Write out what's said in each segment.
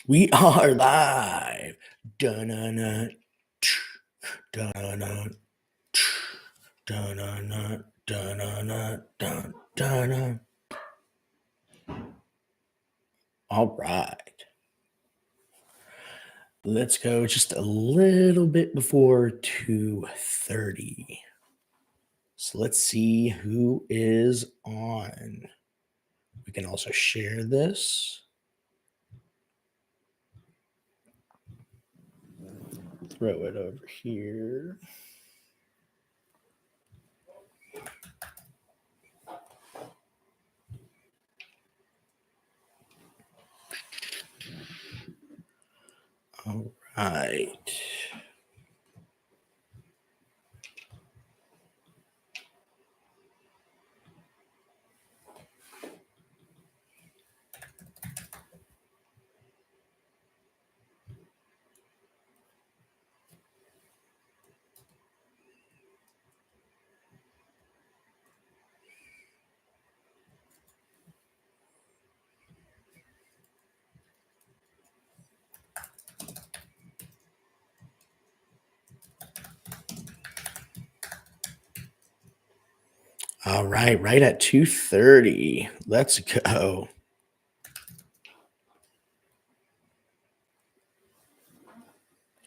We are live. Dun-dun-dun, dun-dun-dun, dun-dun-dun, dun-dun-dun, dun-dun-dun. All right. Let's go just a little bit before 2:30. So let's see who is on. We can also share this. Throw it over here. All right. All right, right at 2:30. Let's go.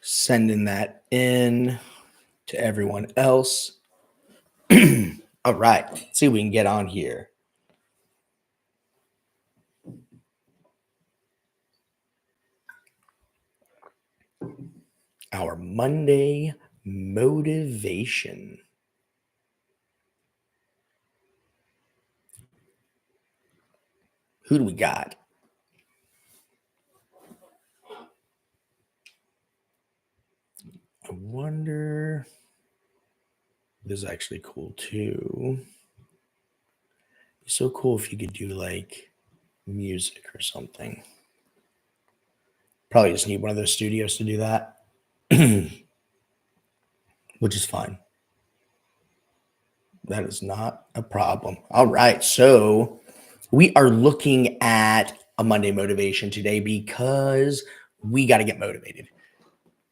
Sending that in to everyone else. All right, let's see if we can get on here. Our Monday motivation. Who do we got? I wonder. This is actually cool too. It's so cool if you could do like music or something. Probably just need one of those studios to do that, which is fine. That is not a problem. All right. So we are looking at a Monday motivation today because we got to get motivated.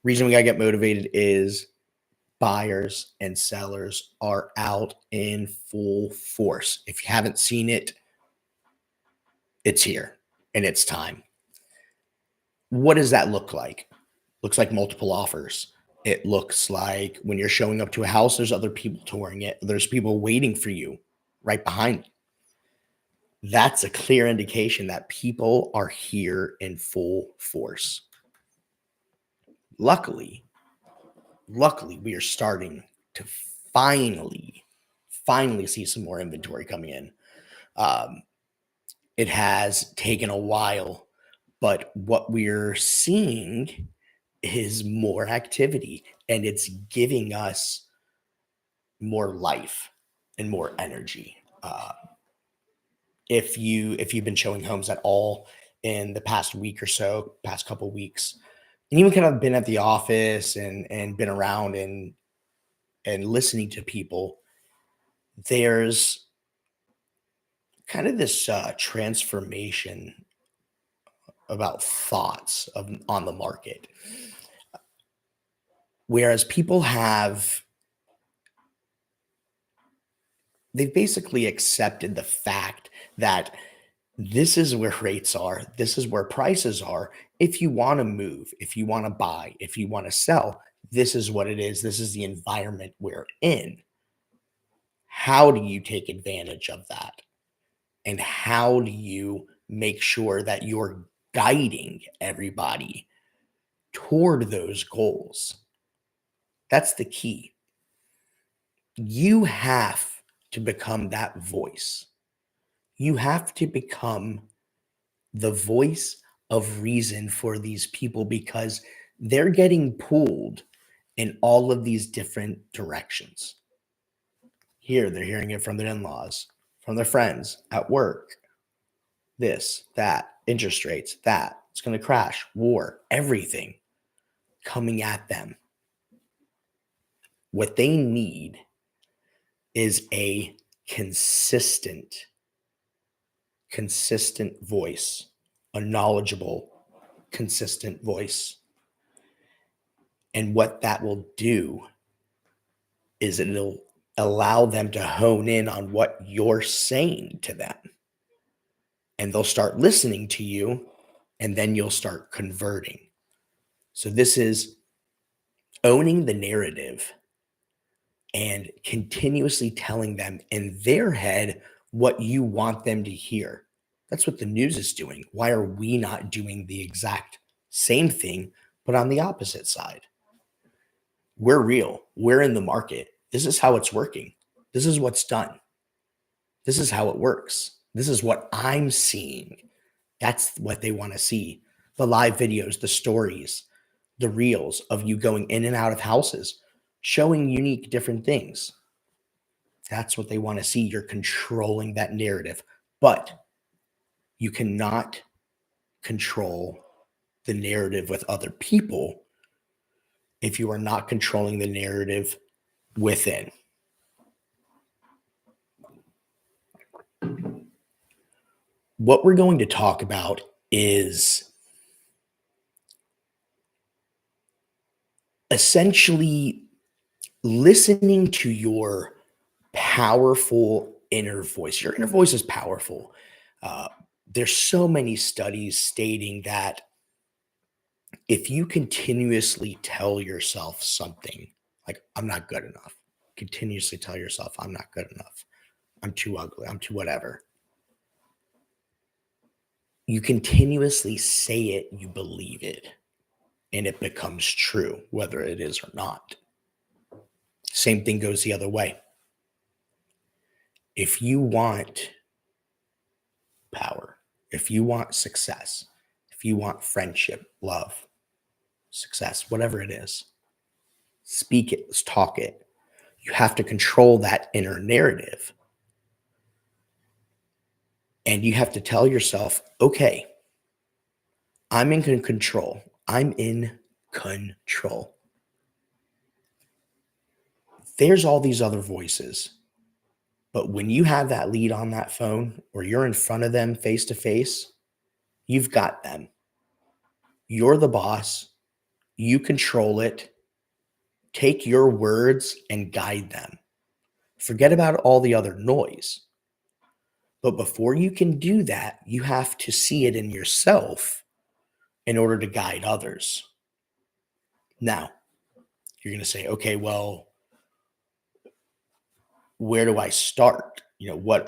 Reason we got to get motivated is buyers and sellers are out in full force. If you haven't seen it, it's here and it's time. What does that look like? Looks like multiple offers. It looks like when you're showing up to a house, there's other people touring it. There's people waiting for you right behind you. That's a clear indication that people are here in full force. Luckily, we are starting to finally see some more inventory coming in. It has taken a while, but what we're seeing is more activity, and it's giving us more life and more energy. If you've been showing homes at all in the past week or so, past couple weeks, and even kind of been at the office and been around and listening to people, there's kind of this transformation about thoughts on the market. Whereas people they've basically accepted the fact that this is where rates are, this is where prices are. If you want to move, if you want to buy, if you want to sell, this is what it is. This is the environment we're in. How do you take advantage of that? And how do you make sure that you're guiding everybody toward those goals? That's the key. You have to become that voice. You have to become the voice of reason for these people because they're getting pulled in all of these different directions. Here, they're hearing it from their in laws, from their friends at work. This, that, interest rates, that, it's going to crash, war, everything coming at them. What they need is a consistent voice, a knowledgeable, consistent voice. And what that will do is it'll allow them to hone in on what you're saying to them. And they'll start listening to you, and then you'll start converting. So this is owning the narrative and continuously telling them in their head what you want them to hear. That's what the news is doing. Why are we not doing the exact same thing, but on the opposite side? We're real. We're in the market. This is how it's working. This is what's done. This is how it works. This is what I'm seeing. That's what they want to see. The live videos, the stories, the reels of you going in and out of houses, showing unique different things. That's what they want to see. You're controlling that narrative, but you cannot control the narrative with other people if you are not controlling the narrative within. What we're going to talk about is essentially listening to your powerful inner voice. Your inner voice is powerful. Uh, there's so many studies stating that if you continuously tell yourself something like, I'm not good enough, continuously tell yourself, I'm not good enough, I'm too ugly, I'm too whatever. You continuously say it, you believe it, and it becomes true, whether it is or not. Same thing goes the other way. If you want power, if you want success, if you want friendship, love, success, whatever it is, speak it, let's talk it. You have to control that inner narrative. And you have to tell yourself, okay, I'm in control. I'm in control. There's all these other voices. But when you have that lead on that phone or you're in front of them face to face, you've got them. You're the boss. You control it. Take your words and guide them. Forget about all the other noise. But before you can do that, you have to see it in yourself in order to guide others. Now, you're going to say, okay, well, where do I start?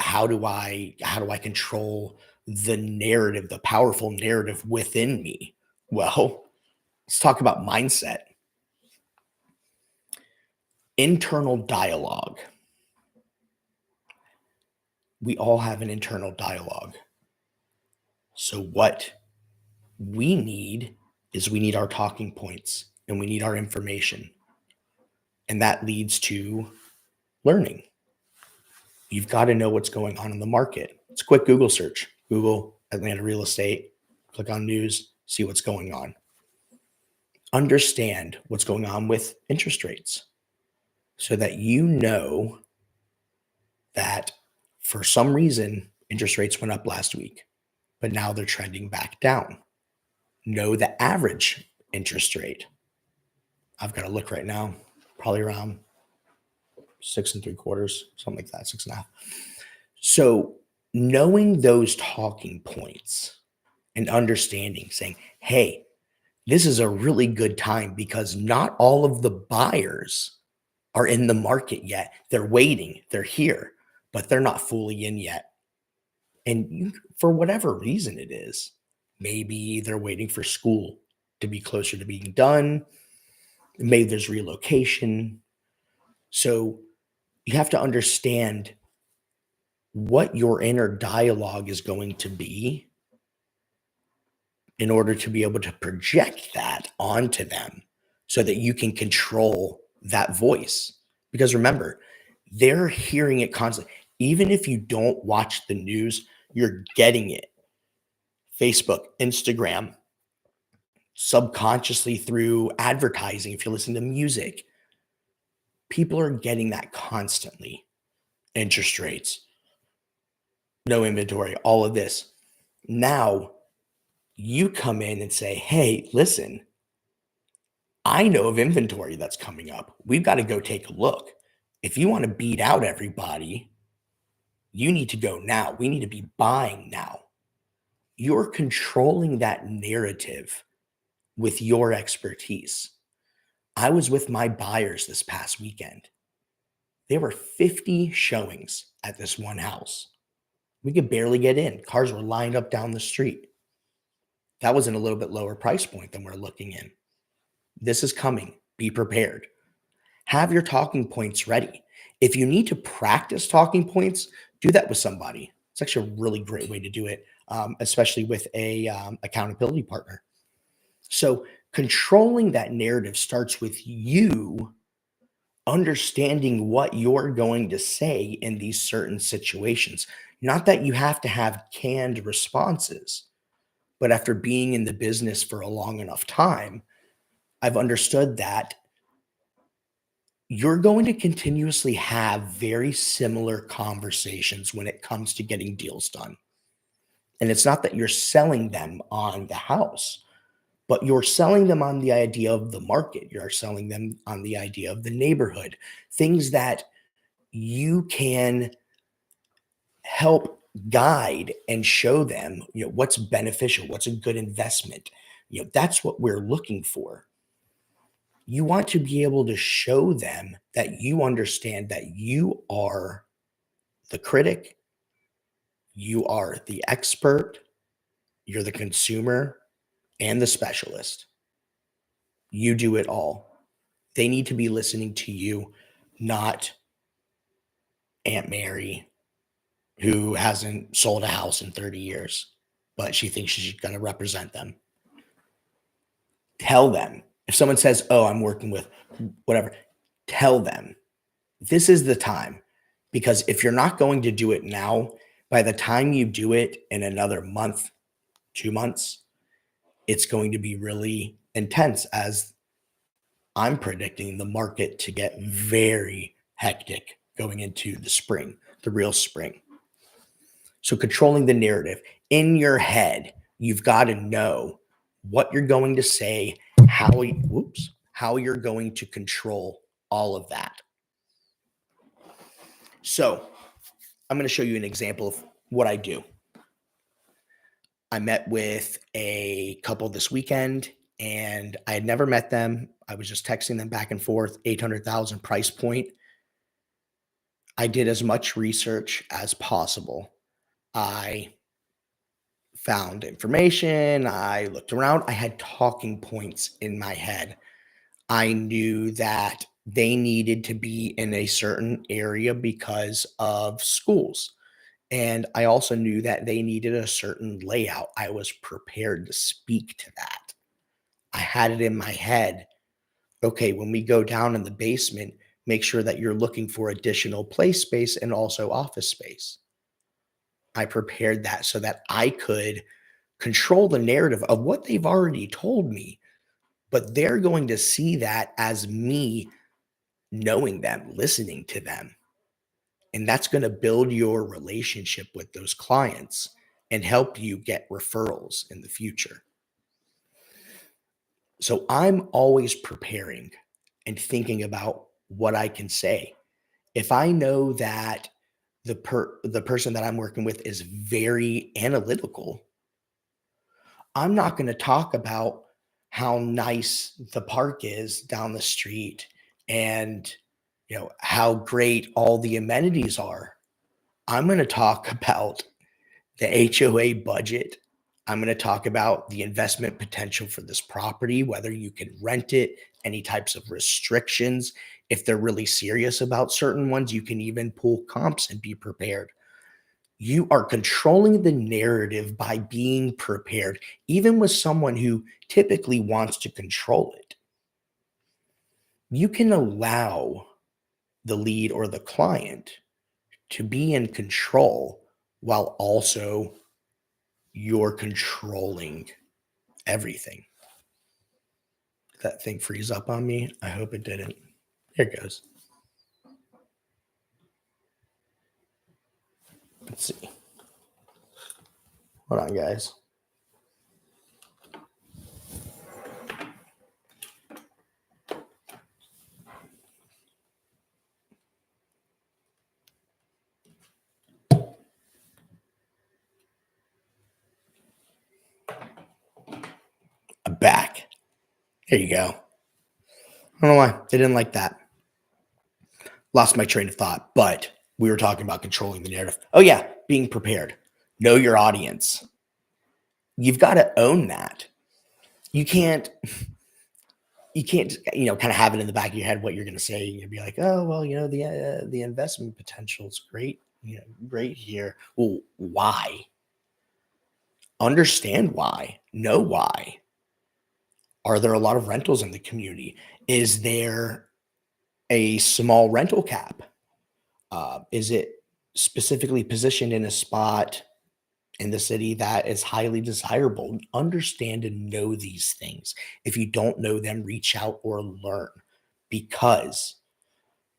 How do I control the narrative, the powerful narrative within me? Well, let's talk about mindset. Internal dialogue. We all have an internal dialogue. So what we need is we need our talking points and we need our information. And that leads to learning. You've got to know what's going on in the market. It's a quick Google search. Google Atlanta real estate, click on news, see what's going on. Understand what's going on with interest rates so that you know that for some reason, interest rates went up last week, but now they're trending back down. Know the average interest rate. I've got to look right now, probably around 6.75, something like that, 6.5. So knowing those talking points and understanding, saying, hey, this is a really good time because not all of the buyers are in the market yet. They're waiting, they're here, but they're not fully in yet. And for whatever reason it is, maybe they're waiting for school to be closer to being done. Maybe there's relocation. So you have to understand what your inner dialogue is going to be in order to be able to project that onto them so that you can control that voice. Because remember, they're hearing it constantly. Even if you don't watch the news, you're getting it. Facebook, Instagram, subconsciously through advertising, if you listen to music, people are getting that constantly. Interest rates, no inventory, all of this. Now You come in and say, hey, listen, I know of inventory that's coming up. We've got to go take a look. If you want to beat out everybody, you need to go now. We need to be buying now. You're controlling that narrative with your expertise. I was with my buyers this past weekend. There were 50 showings at this one house. We could barely get in. Cars were lined up down the street. That was in a little bit lower price point than we're looking in. This is coming. Be prepared. Have your talking points ready. If you need to practice talking points, do that with somebody. It's actually a really great way to do it, especially with a accountability partner. So controlling that narrative starts with you understanding what you're going to say in these certain situations. Not that you have to have canned responses, but after being in the business for a long enough time, I've understood that you're going to continuously have very similar conversations when it comes to getting deals done. And it's not that you're selling them on the house, but you're selling them on the idea of the market. You're selling them on the idea of the neighborhood, things that you can help guide and show them, what's beneficial, what's a good investment. That's what we're looking for. You want to be able to show them that you understand that you are the critic, you are the expert, you're the consumer and the specialist. You do it all. They need to be listening to you, not Aunt Mary, who hasn't sold a house in 30 years, but she thinks she's going to represent them. Tell them. If someone says, oh, I'm working with whatever, tell them this is the time. Because if you're not going to do it now, by the time you do it in another month, 2 months, it's going to be really intense, as I'm predicting the market to get very hectic going into the spring, the real spring. So controlling the narrative in your head, you've got to know what you're going to say, how you're going to control all of that. So I'm going to show you an example of what I do. I met with a couple this weekend and I had never met them. I was just texting them back and forth, 800,000 price point. I did as much research as possible. I found information. I looked around. I had talking points in my head. I knew that they needed to be in a certain area because of schools. And I also knew that they needed a certain layout. I was prepared to speak to that. I had it in my head. Okay, when we go down in the basement, make sure that you're looking for additional play space and also office space. I prepared that so that I could control the narrative of what they've already told me, but they're going to see that as me knowing them, listening to them. And that's going to build your relationship with those clients and help you get referrals in the future. So I'm always preparing and thinking about what I can say. If I know that the person that I'm working with is very analytical, I'm not going to talk about how nice the park is down the street and how great all the amenities are. I'm going to talk about the HOA budget. I'm going to talk about the investment potential for this property, whether you can rent it, any types of restrictions. If they're really serious about certain ones, you can even pull comps and be prepared. You are controlling the narrative by being prepared, even with someone who typically wants to control it. You can allow the lead or the client to be in control while also you're controlling everything. Did that thing freeze up on me? I hope it didn't. Here it goes. Let's see. Hold on, guys. There you go. I don't know why. They didn't like that. Lost my train of thought, but we were talking about controlling the narrative. Oh, yeah, being prepared. Know your audience. You've got to own that. You can't kind of have it in the back of your head what you're going to say. You'll be like, oh, well, the investment potential is great, great here. Well, why? Understand why. Know why. Are there a lot of rentals in the community? Is there a small rental cap? Is it specifically positioned in a spot in the city that is highly desirable? Understand and know these things. If you don't know them, reach out or learn, because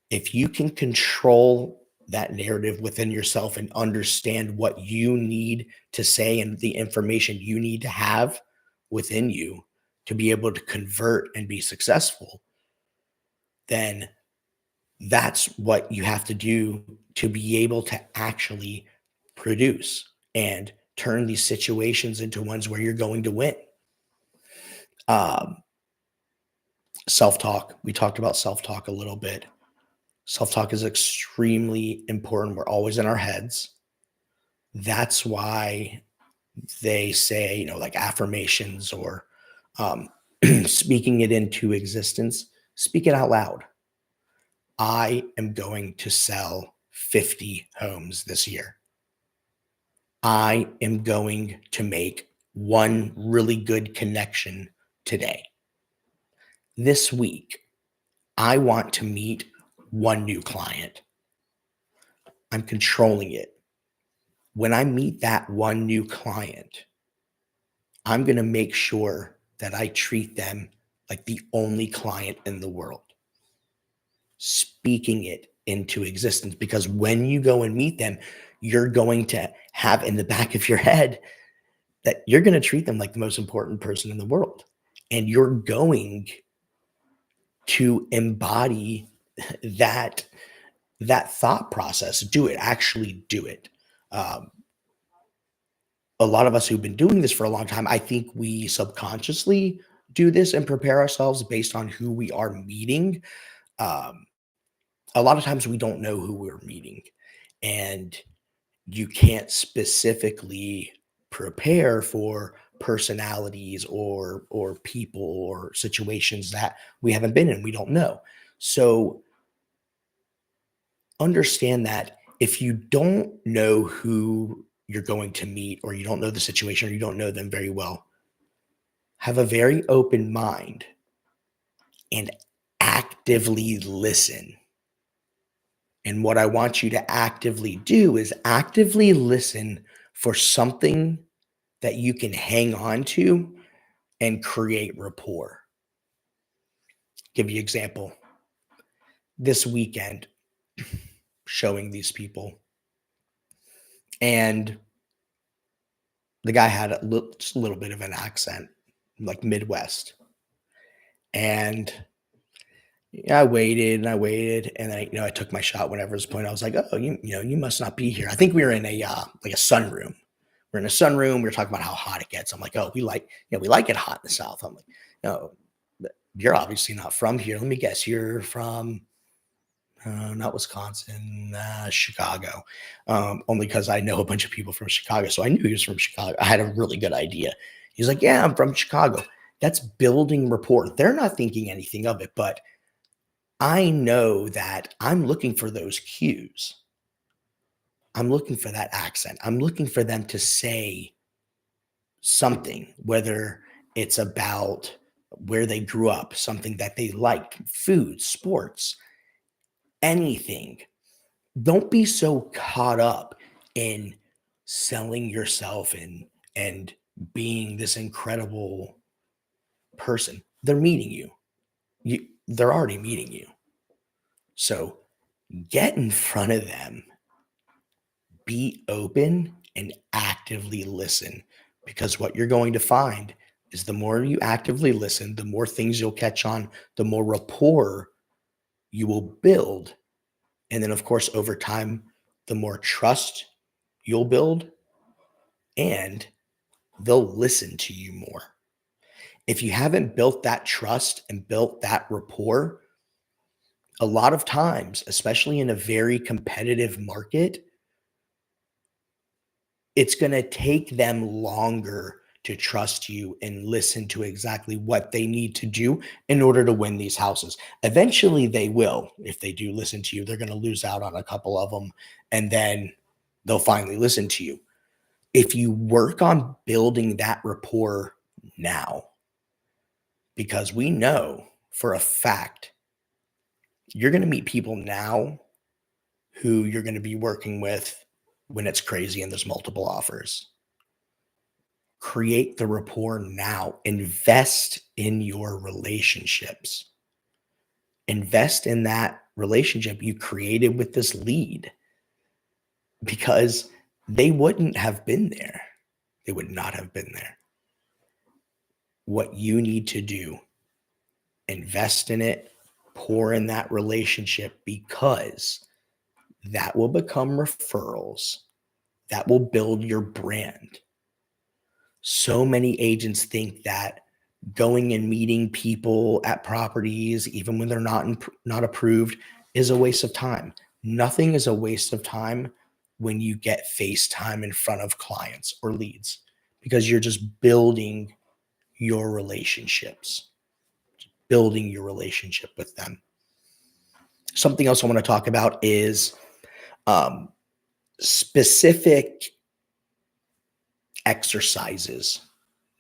if you can control that narrative within yourself and understand what you need to say and the information you need to have within you to be able to convert and be successful, then that's what you have to do to be able to actually produce and turn these situations into ones where you're going to win. Um, Self talk. We talked about self talk a little bit. Self talk is extremely important. We're always in our heads. That's why they say, like affirmations or um, speaking it into existence, speak it out loud. I am going to sell 50 homes this year. I am going to make one really good connection today. This week, I want to meet one new client. I'm controlling it. When I meet that one new client, I'm going to make sure that I treat them like the only client in the world, speaking it into existence. Because when you go and meet them, you're going to have in the back of your head that you're going to treat them like the most important person in the world. And you're going to embody that thought process. Do it. Actually do it. Um, a lot of us who've been doing this for a long time, I think we subconsciously do this and prepare ourselves based on who we are meeting. Um, a lot of times we don't know who we're meeting, and you can't specifically prepare for personalities or people or situations that we haven't been in, we don't know. So understand that if you don't know who you're going to meet, or you don't know the situation, or you don't know them very well, have a very open mind and actively listen. And what I want you to actively do is actively listen for something that you can hang on to and create rapport. Give you an example. This weekend, showing these people, and the guy had just a little bit of an accent, like Midwest. And yeah, I waited, and then I took my shot whenever it was point. I was like, "Oh, you must not be here." I think we were in a like a sunroom. We're in a sunroom. We were talking about how hot it gets. I'm like, "Oh, we like it hot in the South." I'm like, "No, but you're obviously not from here. Let me guess, you're from not Wisconsin, Chicago." Only because I know a bunch of people from Chicago, so I knew he was from Chicago. I had a really good idea. He's like, "Yeah, I'm from Chicago." That's building rapport. They're not thinking anything of it, but I know that I'm looking for those cues. I'm looking for that accent. I'm looking for them to say something, whether it's about where they grew up, something that they like, food, sports, anything. Don't be so caught up in selling yourself and being this incredible person. They're meeting you. They're already meeting you. So get in front of them, be open and actively listen, because what you're going to find is the more you actively listen, the more things you'll catch on, the more rapport you will build. And then, of course, over time, the more trust you'll build, and they'll listen to you more. If you haven't built that trust and built that rapport, a lot of times, especially in a very competitive market, it's going to take them longer to trust you and listen to exactly what they need to do in order to win these houses. Eventually, they will. If they do listen to you, they're going to lose out on a couple of them, and then they'll finally listen to you. If you work on building that rapport now, because we know for a fact you're going to meet people now who you're going to be working with when it's crazy and there's multiple offers. Create the rapport now. Invest in your relationships. Invest in that relationship you created with this lead because they wouldn't have been there. They would not have been there. What you need to do, invest in it, pour in that relationship because that will become referrals. That will build your brand. So many agents think that going and meeting people at properties, even when they're not approved, is a waste of time. Nothing is a waste of time when you get face time in front of clients or leads because you're just building your relationship with them. Something else I want to talk about is um, specific exercises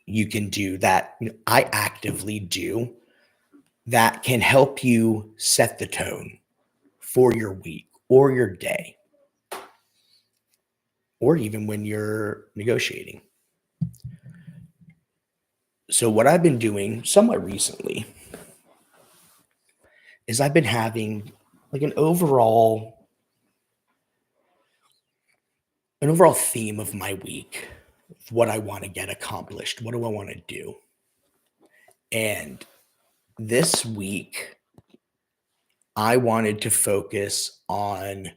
you can do that I actively do that can help you set the tone for your week or your day, or even when you're negotiating. So, what I've been doing somewhat recently is I've been having like an overall theme of my week, of what I want to get accomplished. What do I want to do? And this week, I wanted to focus on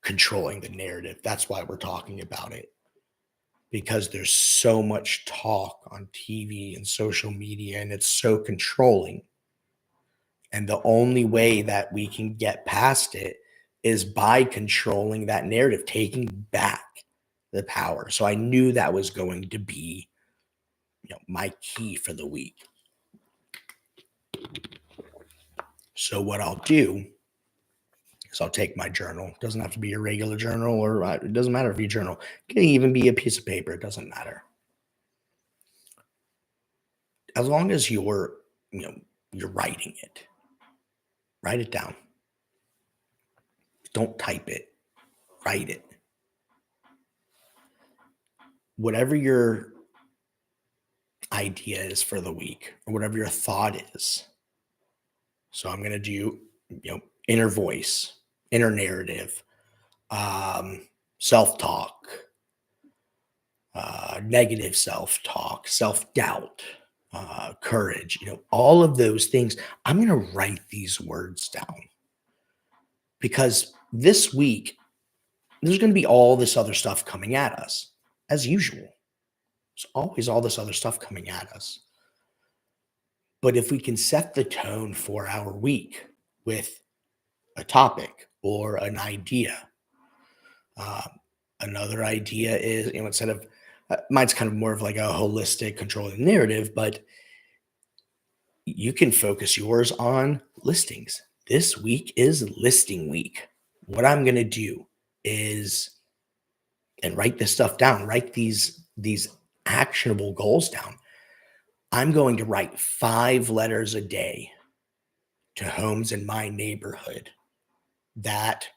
controlling the narrative. That's why we're talking about it. Because there's so much talk on TV and social media, and it's so controlling. And the only way that we can get past it is by controlling that narrative, taking back the power. So I knew that was going to be, my key for the week. So what I'll do is I'll take my journal. It doesn't have to be a regular journal, or it doesn't matter if you journal. It can even be a piece of paper. It doesn't matter. As long as you're writing it, write it down. Don't type it, write it. Whatever your idea is for the week or whatever your thought is. So I'm going to do, inner voice, inner narrative, self-talk, negative self-talk, self-doubt, courage, all of those things. I'm going to write these words down because this week, there's going to be all this other stuff coming at us as usual. There's always all this other stuff coming at us. But if we can set the tone for our week with a topic or an idea, uh, another idea is, instead of mine's kind of more of like a holistic controlling narrative, but you can focus yours on listings. This week is listing week. What I'm going to do is, and write this stuff down, write these actionable goals down. I'm going to write 5 letters a day to homes in my neighborhood that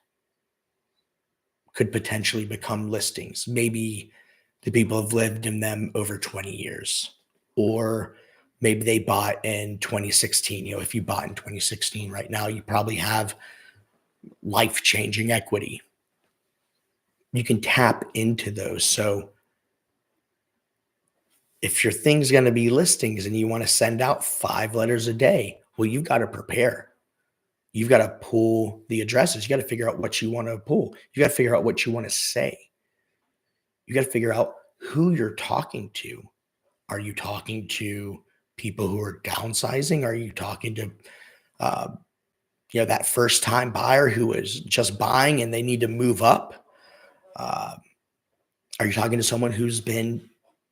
could potentially become listings. Maybe the people have lived in them over 20 years, or maybe they bought in 2016. If you bought in 2016 right now, you probably have life-changing equity. You can tap into those. So if your thing's going to be listings and you want to send out 5 letters a day, well, you've got to prepare. You've got to pull the addresses. You got to figure out what you want to pull. You got to figure out what you want to say. You got to figure out who you're talking to. Are you talking to People who are downsizing? Are you talking to, uh, that first time buyer who is just buying and they need to move up? Uh, are you talking to someone who's been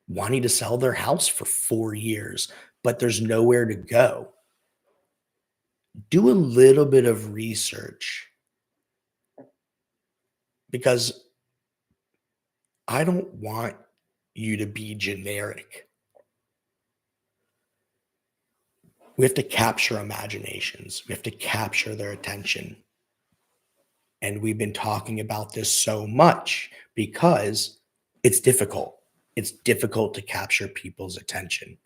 wanting to sell their house for 4 years, but there's nowhere to go? Do a little bit of research because I don't want you to be generic. We have to capture imaginations. We have to capture their attention. And we've been talking about this so much because it's difficult. It's difficult to capture people's attention.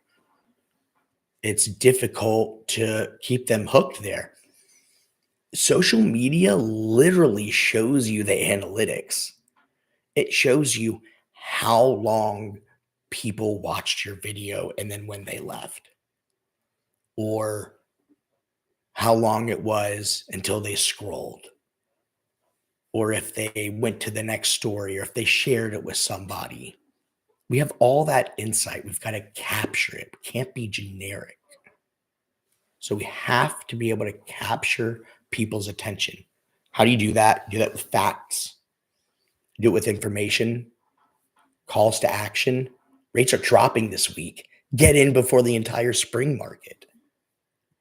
It's difficult to keep them hooked there. Social media literally shows you the analytics. It shows you how long people watched your video and then when they left, or how long it was until they scrolled, or if they went to the next story, or if they shared it with somebody. We have all that insight. We've got to capture it. It can't be generic. So we have to be able to capture people's attention. How do you do that? Do that with facts. Do it with information, calls to action. Rates are dropping this week. Get in before the entire spring market.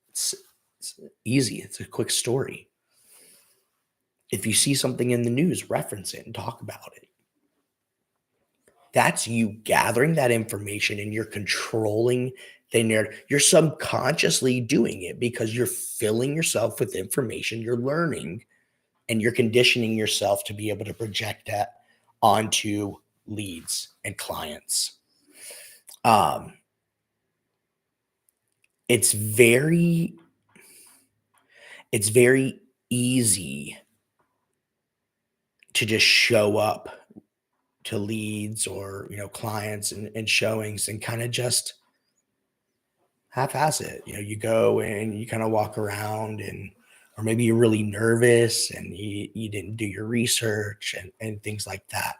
It's, it's easy. It's a quick story. If you see something in the news, reference it and talk about it. That's you gathering that information and you're controlling the narrative. You're subconsciously doing it because you're filling yourself with information you're learning and you're conditioning yourself to be able to project that onto leads and clients. Um, it's very, it's very easy to just show up to leads or clients and showings and kind of just half-ass it. You go and you kind of walk around and or maybe you're really nervous and you didn't do your research and things like that.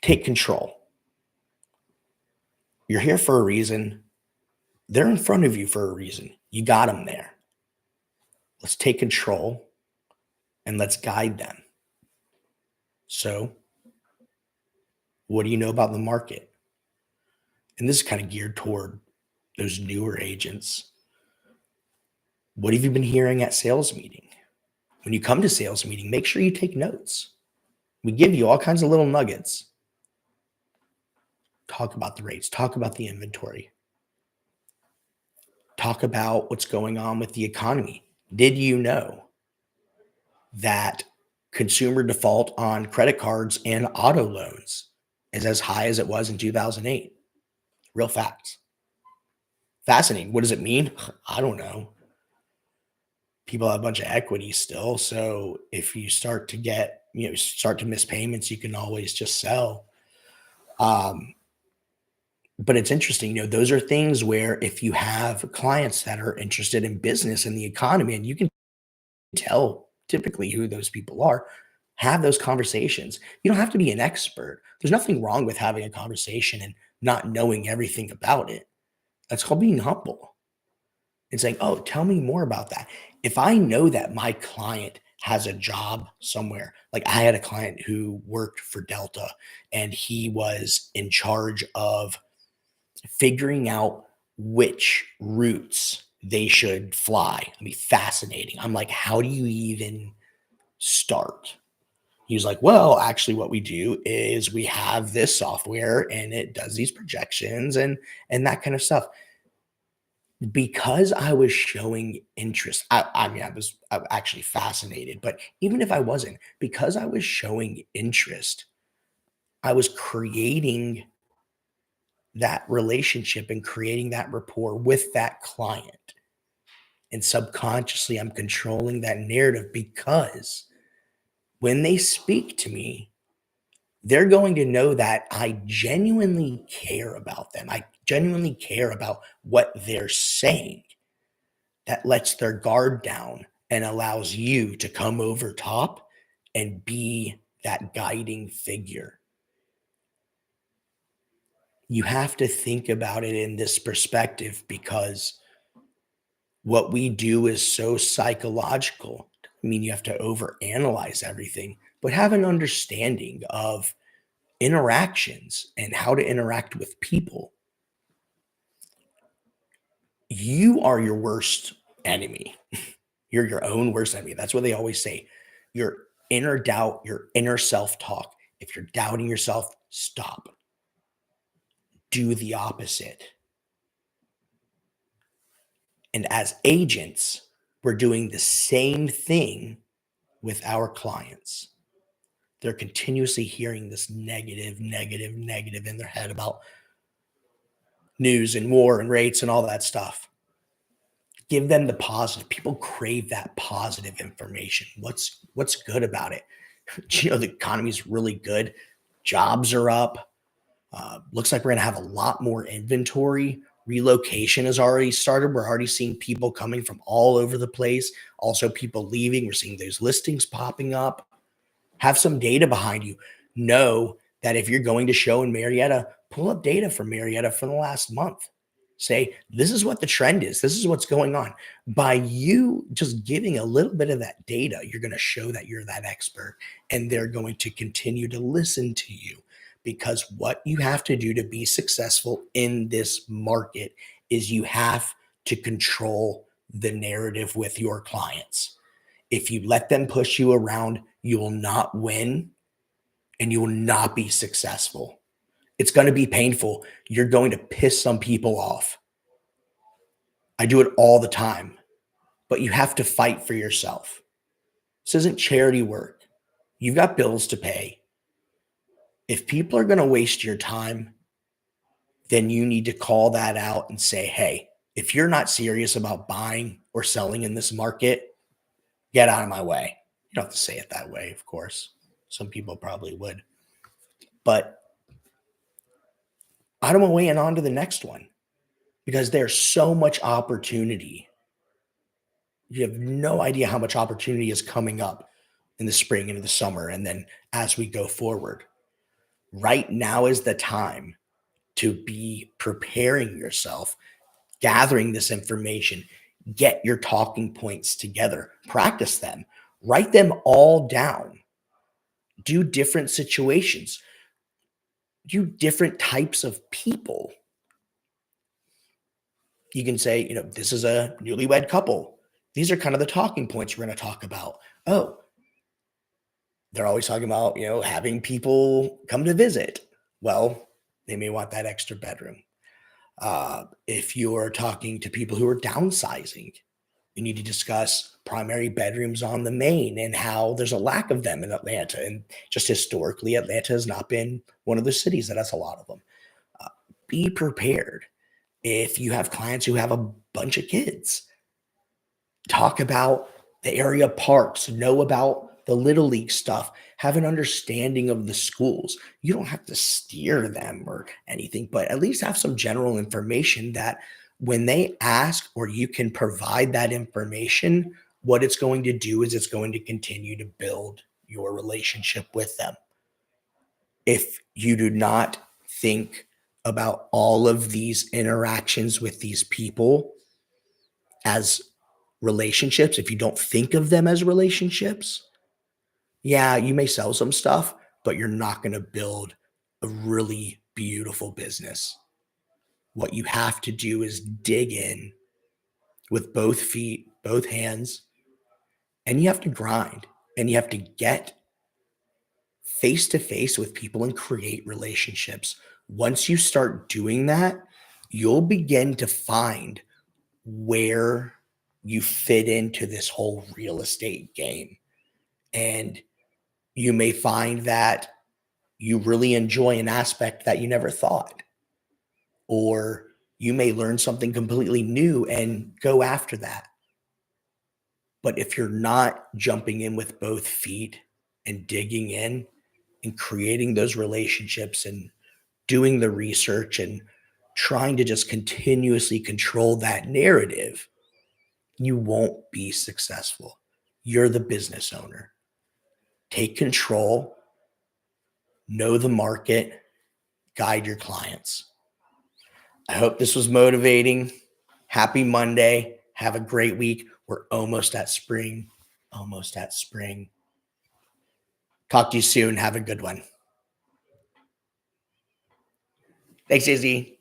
Take control. You're here for a reason. They're in front of you for a reason. You got them there. Let's take control and let's guide them. So, what do you know about the market? And this is kind of geared toward those newer agents. What have you been hearing at sales meeting? When you come to sales meeting, make sure you take notes. We give you all kinds of little nuggets. Talk about the rates, talk about the inventory, talk about what's going on with the economy. Did you know that consumer default on credit cards and auto loans is as high as it was in 2008? Real facts. Fascinating. What does it mean? I don't know. People have a bunch of equity still. So if you start to start to miss payments, you can always just sell. But it's interesting, those are things where if you have clients that are interested in business and the economy, and you can tell typically who those people are, have those conversations. You don't have to be an expert. There's nothing wrong with having a conversation and not knowing everything about it. That's called being humble. It's like, oh, tell me more about that. If I know that my client has a job somewhere, like I had a client who worked for Delta and he was in charge of figuring out which routes they should fly. I mean, fascinating. I'm like, how do you even start? He was like, well, actually, what we do is we have this software and it does these projections and that kind of stuff. Because I was showing interest, I mean, I'm actually fascinated, but even if I wasn't, because I was showing interest, I was creating that relationship and creating that rapport with that client. And subconsciously, I'm controlling that narrative because when they speak to me, they're going to know that I genuinely care about them. I genuinely care about what they're saying. That lets their guard down and allows you to come over top and be that guiding figure. You have to think about it in this perspective because what we do is so psychological. I mean, you have to overanalyze everything, but have an understanding of interactions and how to interact with people. You are your worst enemy. You're your own worst enemy. That's what they always say. Your inner doubt, your inner self talk. If you're doubting yourself, stop. Do the opposite. And as agents, we're doing the same thing with our clients. They're continuously hearing this negative, negative, negative in their head about news and war and rates and all that stuff. Give them the positive. People crave that positive information. What's good about it? The economy is really good. Jobs are up. Looks like we're going to have a lot more inventory. Relocation has already started. We're already seeing people coming from all over the place. Also, people leaving. We're seeing those listings popping up. Have some data behind you. Know that if you're going to show in Marietta, pull up data from Marietta for the last month. Say, this is what the trend is. This is what's going on. By you just giving a little bit of that data, you're going to show that you're that expert and they're going to continue to listen to you because what you have to do to be successful in this market is you have to control the narrative with your clients. If you let them push you around, you will not win and you will not be successful. It's going to be painful. You're going to piss some people off. I do it all the time, but you have to fight for yourself. This isn't charity work. You've got bills to pay. If people are going to waste your time, then you need to call that out and say, hey, if you're not serious about buying or selling in this market, get out of my way. You don't have to say it that way, of course. Some people probably would. But I don't want to weigh in on to the next one because there's so much opportunity. You have no idea how much opportunity is coming up in the spring and in the summer. And then as we go forward, right now is the time to be preparing yourself, gathering this information, get your talking points together, practice them, write them all down, do different situations, do different types of people. You can say, this is a newlywed couple. These are kind of the talking points we're going to talk about. Oh, they're always talking about, having people come to visit. Well, they may want that extra bedroom. If you're talking to people who are downsizing, you need to discuss primary bedrooms on the main and how there's a lack of them in Atlanta. And just historically, Atlanta has not been one of the cities that has a lot of them. Uh, be prepared. If you have clients who have a bunch of kids, talk about the area parks, know about the little league stuff, have an understanding of the schools. You don't have to steer them or anything, but at least have some general information that when they ask or you can provide that information, what it's going to do is it's going to continue to build your relationship with them. If you do not think about all of these interactions with these people as relationships, if you don't think of them as relationships, yeah, you may sell some stuff, but you're not going to build a really beautiful business. What you have to do is dig in with both feet, both hands, and you have to grind and you have to get face to face with people and create relationships. Once you start doing that, you'll begin to find where you fit into this whole real estate game. And you may find that you really enjoy an aspect that you never thought, or you may learn something completely new and go after that. But if you're not jumping in with both feet and digging in and creating those relationships and doing the research and trying to just continuously control that narrative, you won't be successful. You're the business owner. Take control, know the market, guide your clients. I hope this was motivating. Happy Monday. Have a great week. We're almost at spring. Almost at spring. Talk to you soon. Have a good one. Thanks, Izzy.